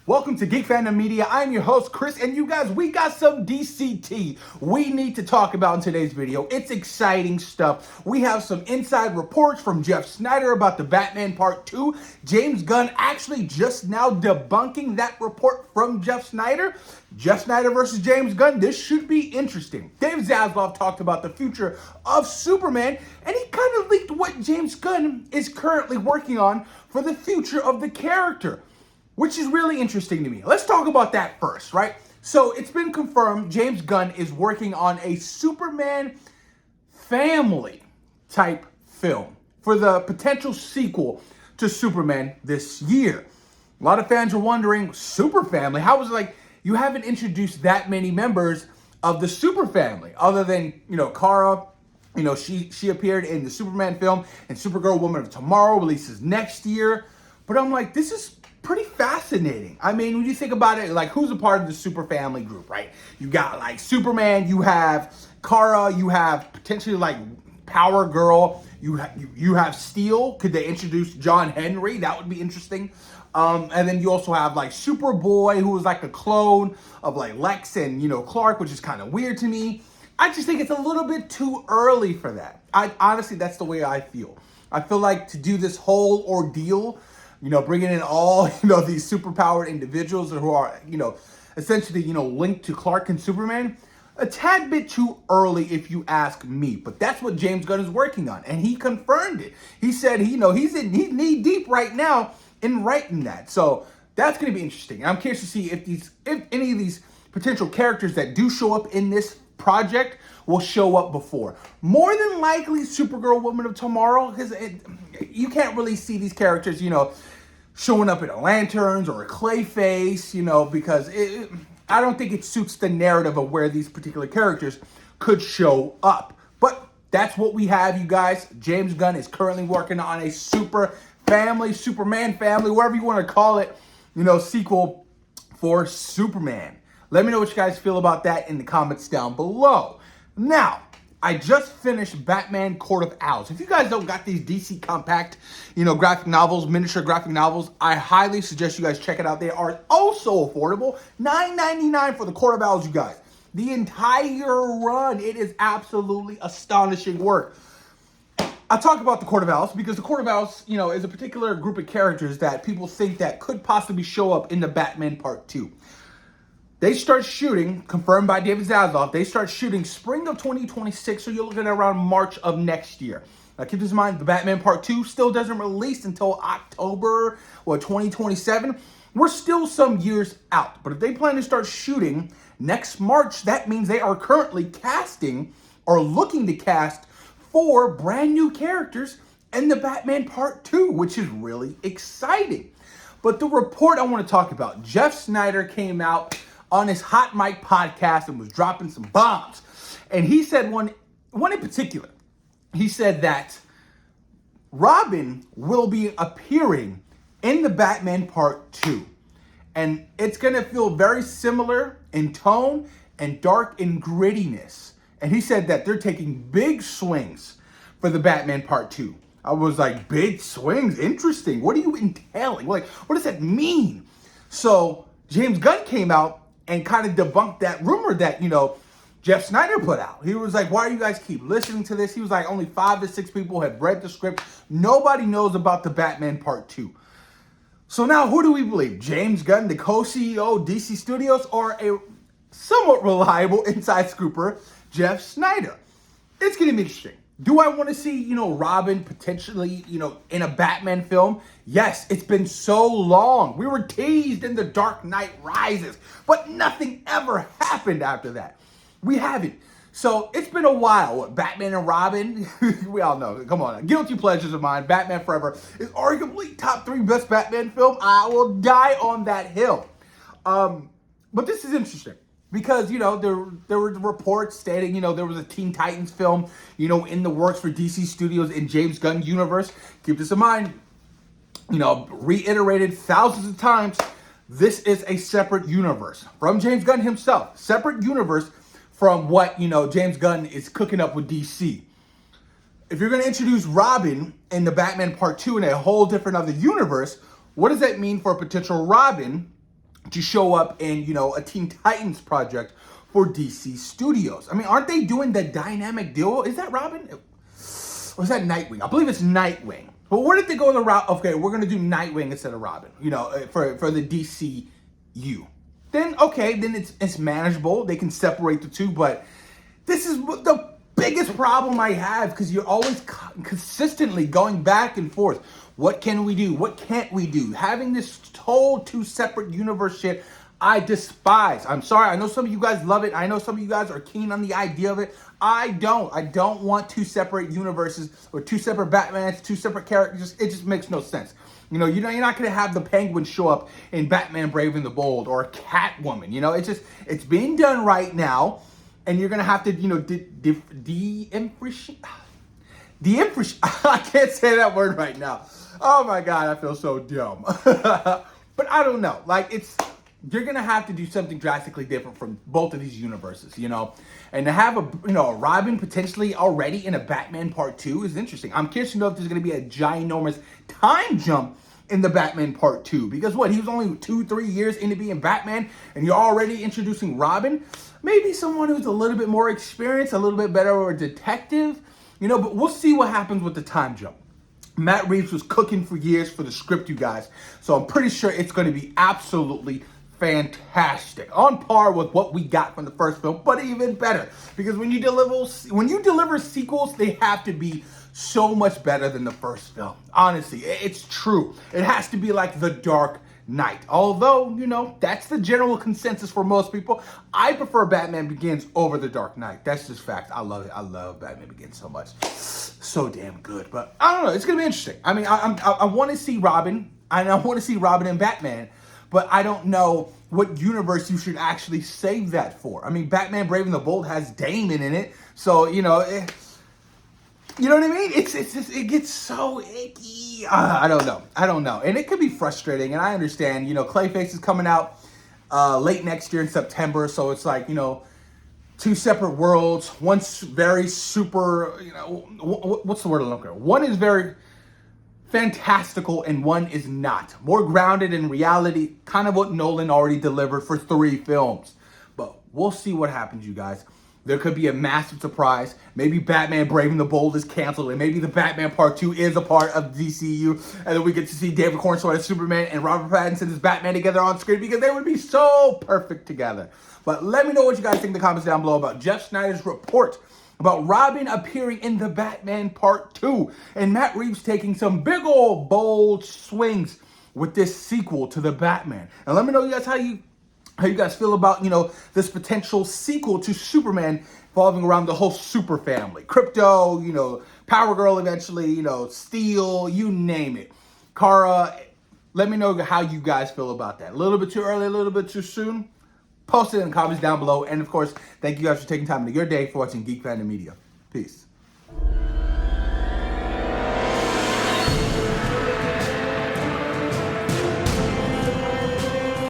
Welcome to Geek Fandom Media. I'm your host, Chris, and you guys, we got some DCT we need to talk about in today's video. It's exciting stuff. We have some inside reports from Jeff Snyder about the Batman Part 2. James Gunn actually just now debunking that report from Jeff Snyder. Jeff Snyder versus James Gunn. This should be interesting. Dave Zaslav talked about the future of Superman, and he kind of leaked what James Gunn is currently working on for the future of the character, which is really interesting to me. Let's talk about that first, right? So it's been confirmed James Gunn is working on a Superman family type film for the potential sequel to Superman this year. A lot of fans are wondering, super family? How is it like you haven't introduced that many members of the super family other than, Kara, she appeared in the Superman film, and Supergirl Woman of Tomorrow releases next year. But I'm like, this is pretty fascinating. I mean, when you think about it, like, who's a part of the super family group, right? You got like Superman, you have Kara, you have potentially like Power Girl, you have Steel. Could they introduce John Henry? That would be interesting. And then you also have like Superboy, who is like a clone of like Lex and Clark, which is kind of weird to me. I just think it's a little bit too early for that. Honestly, that's the way I feel. I feel like to do this whole ordeal, bringing in all, these superpowered individuals who are, essentially, linked to Clark and Superman, a tad bit too early if you ask me. But that's what James Gunn is working on, and he confirmed it. He said, he's knee deep right now in writing that. So that's going to be interesting. I'm curious to see if any of these potential characters that do show up in this project will show up before. More than likely, Supergirl Woman of Tomorrow, because you can't really see these characters, showing up in a Lanterns or a Clayface, because I don't think it suits the narrative of where these particular characters could show up. But that's what we have, you guys. James Gunn is currently working on a Superman family, whatever you want to call it, sequel for Superman. Let me know what you guys feel about that in the comments down below. Now, I just finished Batman Court of Owls. If you guys don't got these DC compact, graphic novels, miniature graphic novels, I highly suggest you guys check it out. They are also affordable. $9.99 for the Court of Owls, you guys. The entire run. It is absolutely astonishing work. I talk about the Court of Owls because the Court of Owls, is a particular group of characters that people think that could possibly show up in the Batman Part 2. They start shooting, confirmed by David Zaslav, they start shooting spring of 2026, so you're looking at around March of next year. Now keep this in mind, the Batman Part 2 still doesn't release until October 2027. We're still some years out, but if they plan to start shooting next March, that means they are currently casting or looking to cast 4 brand new characters in the Batman Part 2, which is really exciting. But the report I want to talk about, Jeff Snyder came out on his Hot Mic podcast and was dropping some bombs. And he said one in particular. He said that Robin will be appearing in the Batman Part 2. And it's going to feel very similar in tone and dark in grittiness. And he said that they're taking big swings for the Batman Part 2. I was like, big swings? Interesting. What are you entailing? Like, what does that mean? So James Gunn came out and kind of debunked that rumor that, Jeff Snyder put out. He was like, why do you guys keep listening to this? He was like, only 5 to 6 people have read the script. Nobody knows about the Batman Part 2. So now who do we believe? James Gunn, the co-CEO of DC Studios, or a somewhat reliable inside scooper, Jeff Snyder? It's going to be interesting. Do I want to see, Robin potentially, in a Batman film? Yes, it's been so long. We were teased in The Dark Knight Rises, but nothing ever happened after that. We haven't. So it's been a while. What, Batman and Robin? We all know. Come on. Guilty pleasures of mine. Batman Forever is arguably top 3 best Batman film. I will die on that hill. But this is interesting. Because, there were reports stating, there was a Teen Titans film, in the works for DC Studios in James Gunn universe. Keep this in mind, reiterated thousands of times, this is a separate universe from James Gunn himself. Separate universe from what, James Gunn is cooking up with DC. If you're going to introduce Robin in the Batman Part 2 in a whole different other universe, what does that mean for a potential Robin to show up in, a Teen Titans project for DC Studios. I mean, aren't they doing the dynamic duo? Is that Robin? Or is that Nightwing? I believe it's Nightwing. But where did they go the route? Okay, we're going to do Nightwing instead of Robin, for the DCU. Then, okay, then it's manageable. They can separate the two, but this is the biggest problem I have, because you're always consistently going back and forth. What can we do? What can't we do? Having this whole two separate universe shit, I despise. I'm sorry. I know some of you guys love it. I know some of you guys are keen on the idea of it. I don't. I don't want two separate universes or two separate Batmans, two separate characters. It just makes no sense. You're not going to have the Penguin show up in Batman Brave and the Bold or Catwoman. It's being done right now. And you're going to have to, I can't say that word right now. Oh my God, I feel so dumb. But I don't know. You're going to have to do something drastically different from both of these universes, And to have a Robin potentially already in a Batman Part 2 is interesting. I'm curious to know if there's going to be a ginormous time jump in the Batman Part 2. Because he was only 2-3 years into being Batman, and you're already introducing Robin. Maybe someone who's a little bit more experienced, a little bit better, or a detective, but we'll see what happens with the time jump. Matt Reeves was cooking for years for the script, you guys. So I'm pretty sure it's going to be absolutely fantastic. On par with what we got from the first film, but even better. Because when you deliver sequels, they have to be so much better than the first film. Honestly, it's true. It has to be like The Dark Knight. Although, that's the general consensus for most people. I prefer Batman Begins over The Dark Knight. That's just fact. I love it. I love Batman Begins so much. So damn good. But I don't know. It's going to be interesting. I mean, I want to see Robin. And I want to see Robin and Batman. But I don't know what universe you should actually save that for. I mean, Batman Brave and the Bold has Damon in it. So, you know what I mean? It gets so icky. I don't know. And it could be frustrating. And I understand, Clayface is coming out late next year in September. So it's like, two separate worlds. One's very super, what's the word I'm looking for? One is very fantastical and one is not. More grounded in reality, kind of what Nolan already delivered for 3 films. But we'll see what happens, you guys. There could be a massive surprise. Maybe Batman Brave and the Bold is canceled, and maybe the Batman Part 2 is a part of DCU, and then we get to see David Cornswell as Superman and Robert Pattinson as Batman together on screen, because they would be so perfect together. But let me know what you guys think in the comments down below about Jeff Snyder's report about Robin appearing in the Batman Part 2, and Matt Reeves taking some big old bold swings with this sequel to the Batman. And let me know, you guys, how you guys feel about, this potential sequel to Superman revolving around the whole super family. Crypto, Power Girl eventually, Steel, you name it. Kara, let me know how you guys feel about that. A little bit too early, a little bit too soon? Post it in the comments down below. And, of course, thank you guys for taking time into your day for watching Geek Fandom Media. Peace.